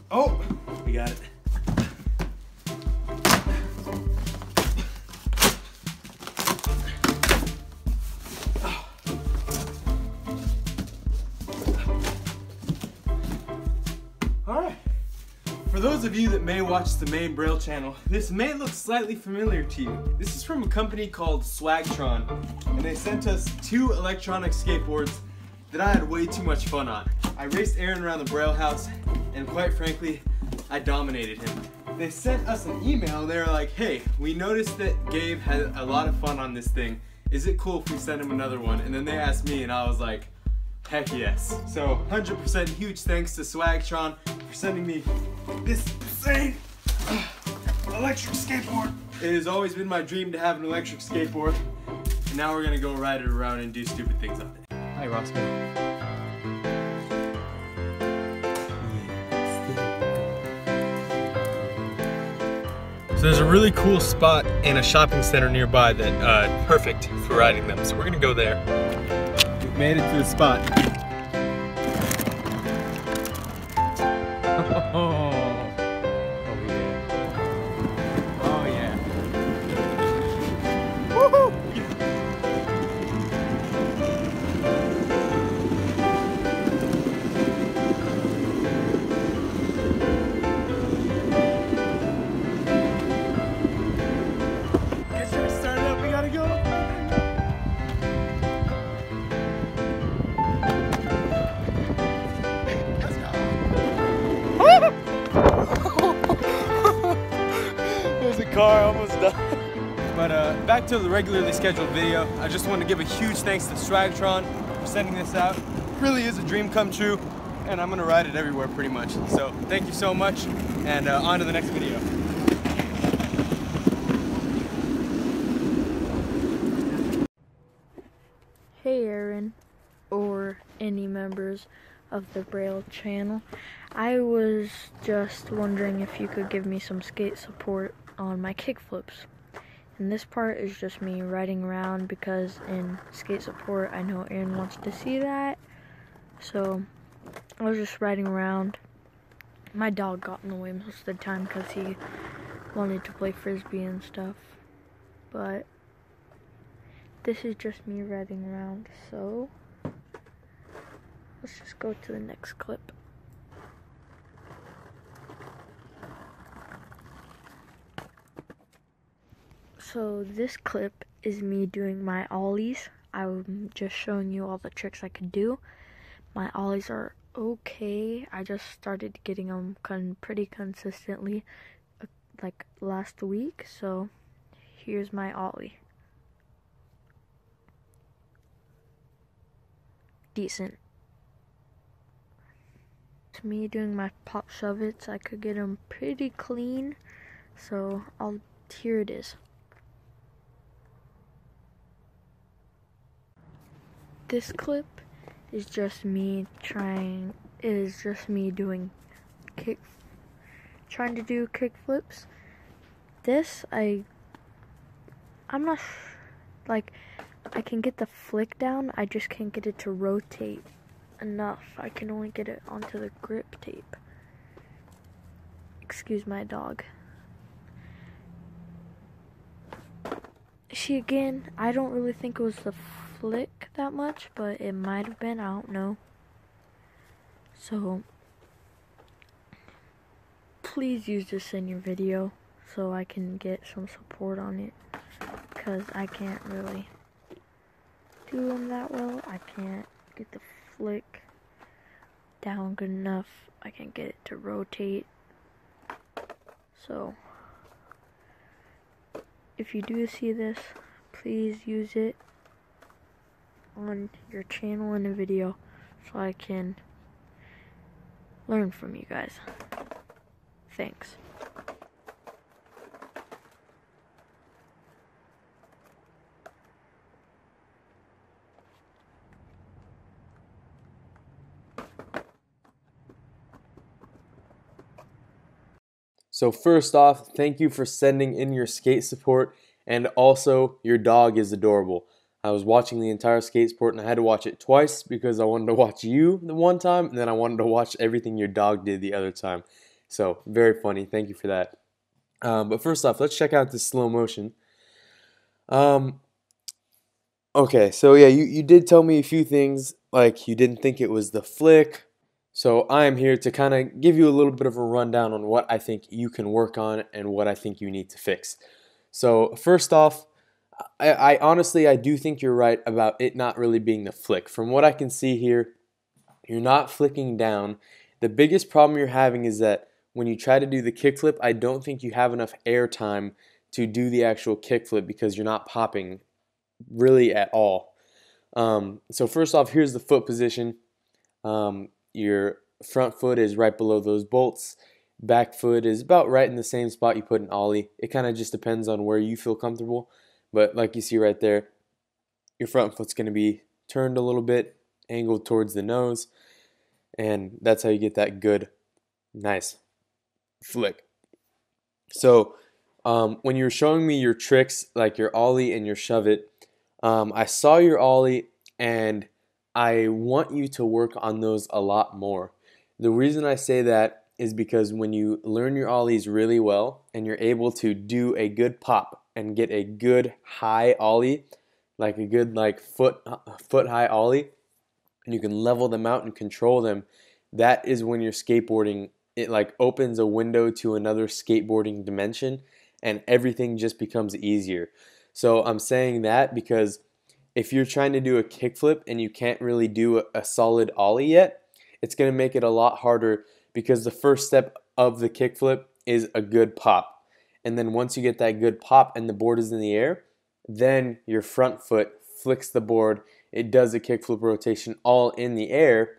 Oh, we got it. Alright, for those of you that may watch the main Braille channel, this may look slightly familiar to you. This is from a company called Swagtron, and they sent us 2 electronic skateboards that I had way too much fun on. I raced Aaron around the Braille house, and quite frankly, I dominated him. They sent us an email and they were like, hey, we noticed that Gabe had a lot of fun on this thing. Is it cool if we send him another one? And then they asked me and I was like, heck yes. So 100% huge thanks to Swagtron for sending me this insane electric skateboard. It has always been my dream to have an electric skateboard. And now we're gonna go ride it around and do stupid things on it. Hi, Roscoe. So there's a really cool spot in a shopping center nearby that perfect for riding them. So we're gonna go there. We've made it to the spot. Oh yeah. Oh yeah. Woohoo! Car almost done. But back to the regularly scheduled video. I just want to give a huge thanks to Swagtron for sending this out. It really is a dream come true, and I'm gonna ride it everywhere pretty much. So thank you so much, and on to the next video. Hey Aaron, or any members of the Braille channel. I was just wondering if you could give me some skate support on my kickflips. And this part is just me riding around because in skate support I know Aaron wants to see that. So I was just riding around. My dog got in the way most of the time because he wanted to play frisbee and stuff. But this is just me riding around, so let's just go to the next clip. So this clip is me doing my ollies. I'm just showing you all the tricks I can do. My ollies are okay. I just started getting them pretty consistently like last week. So here's my ollie. Decent. To me doing my pop shove-its, I could get them pretty clean. So here it is. This clip is just me trying to do kick flips. This I'm not like I can get the flick down, I just can't get it to rotate enough. I can only get it onto the grip tape. Excuse my dog. See, again, I don't really think it was the flick that much, but it might have been, I don't know. So please use this in your video so I can get some support on it, because I can't really do them that well. I can't get the flick down good enough. I can't get it to rotate. So if you do see this, please use it on your channel in a video so I can learn from you guys. Thanks. So first off, thank you for sending in your skate support, and also your dog is adorable. I was watching the entire skate support and I had to watch it twice because I wanted to watch you the one time and then I wanted to watch everything your dog did the other time. So very funny, thank you for that. But first off, let's check out this slow motion. Okay, so yeah, you did tell me a few things, like you didn't think it was the flick. So I am here to kind of give you a little bit of a rundown on what I think you can work on and what I think you need to fix. So first off, I honestly, I do think you're right about it not really being the flick. From what I can see here, you're not flicking down. The biggest problem you're having is that when you try to do the kickflip, I don't think you have enough air time to do the actual kickflip because you're not popping really at all. So first off, here's the foot position. Your front foot is right below those bolts. Back foot is about right in the same spot you put an ollie. It kind of just depends on where you feel comfortable. But like you see right there, your front foot's going to be turned a little bit, angled towards the nose. And that's how you get that good, nice flick. So when you were showing me your tricks, like your ollie and your shove it, I saw your ollie and I want you to work on those a lot more. The reason I say that is because when you learn your ollies really well and you're able to do a good pop and get a good high ollie, like a good foot high ollie, and you can level them out and control them, that is when you're skateboarding, it like opens a window to another skateboarding dimension and everything just becomes easier. So I'm saying that because if you're trying to do a kickflip and you can't really do a solid ollie yet, it's going to make it a lot harder because the first step of the kickflip is a good pop. And then once you get that good pop and the board is in the air, then your front foot flicks the board. It does a kickflip rotation all in the air,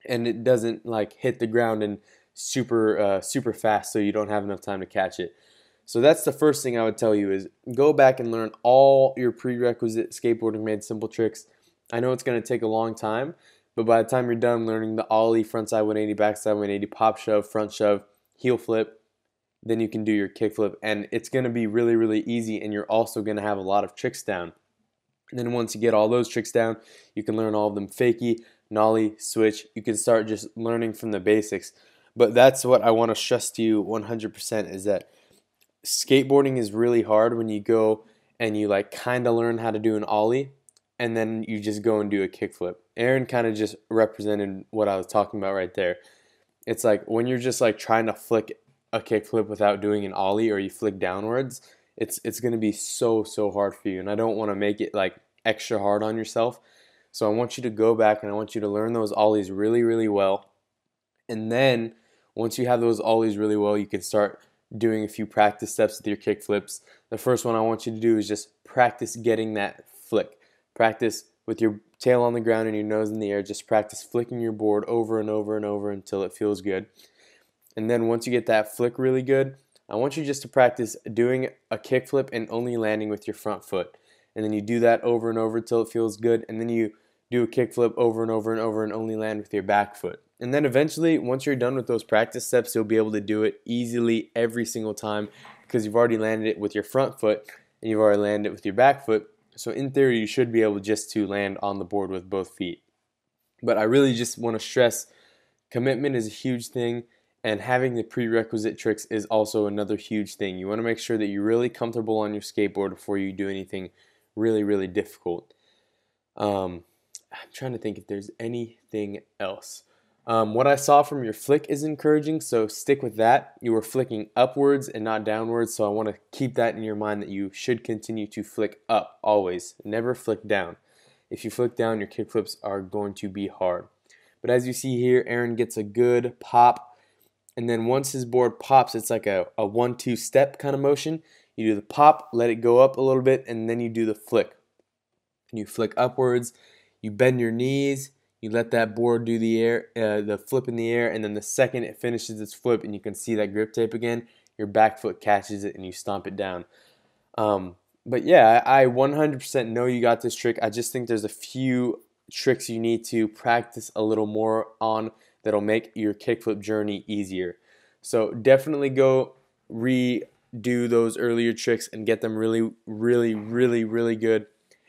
and it doesn't like hit the ground and super fast so you don't have enough time to catch it. So that's the first thing I would tell you is go back and learn all your prerequisite skateboarding made simple tricks. I know it's going to take a long time, but by the time you're done learning the ollie, frontside 180, backside 180, pop shove, front shove, heel flip, then you can do your kickflip, and it's going to be really easy, and you're also going to have a lot of tricks down. And then once you get all those tricks down, you can learn all of them: fakie, nollie, switch. You can start just learning from the basics. But that's what I want to stress to you 100% is that skateboarding is really hard when you go and you like kind of learn how to do an ollie and then you just go and do a kickflip. Aaron kind of just represented what I was talking about right there. It's like when you're just like trying to flick a kickflip without doing an ollie, or you flick downwards, it's going to be so hard for you, and I don't want to make it like extra hard on yourself. So I want you to go back and I want you to learn those ollies really well, and then once you have those ollies really well, you can start doing a few practice steps with your kickflips. The first one I want you to do is just practice getting that flick. Practice with your tail on the ground and your nose in the air. Just practice flicking your board over and over until it feels good. And then once you get that flick really good, I want you just to practice doing a kickflip and only landing with your front foot. And then you do that over and over until it feels good, and then you do a kickflip over and over and only land with your back foot. And then eventually, once you're done with those practice steps, you'll be able to do it easily every single time because you've already landed it with your front foot and you've already landed it with your back foot. So in theory, you should be able just to land on the board with both feet. But I really just want to stress commitment is a huge thing, and having the prerequisite tricks is also another huge thing. You want to make sure that you're really comfortable on your skateboard before you do anything really difficult. I'm trying to think if there's anything else. What I saw from your flick is encouraging, so stick with that. You were flicking upwards and not downwards, so I want to keep that in your mind that you should continue to flick up always. Never flick down. If you flick down, your kickflips are going to be hard. But as you see here, Aaron gets a good pop, and then once his board pops, it's like a 1-2 step kind of motion. You do the pop, let it go up a little bit, and then you do the flick. And you flick upwards, you bend your knees, you let that board do the flip in the air, and then the second it finishes its flip and you can see that grip tape again, your back foot catches it and you stomp it down. But yeah, I 100% know you got this trick. I just think there's a few tricks you need to practice a little more on that'll make your kickflip journey easier. So definitely go redo those earlier tricks and get them really, really, really, really good,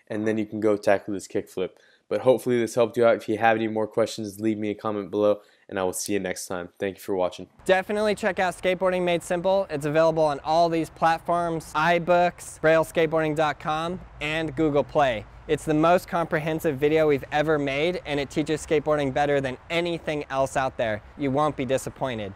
and then you can go tackle this kickflip. But hopefully this helped you out. If you have any more questions, leave me a comment below, and I will see you next time. Thank you for watching. Definitely check out Skateboarding Made Simple. It's available on all these platforms: iBooks, BrailleSkateboarding.com, and Google Play. It's the most comprehensive video we've ever made, and it teaches skateboarding better than anything else out there. You won't be disappointed.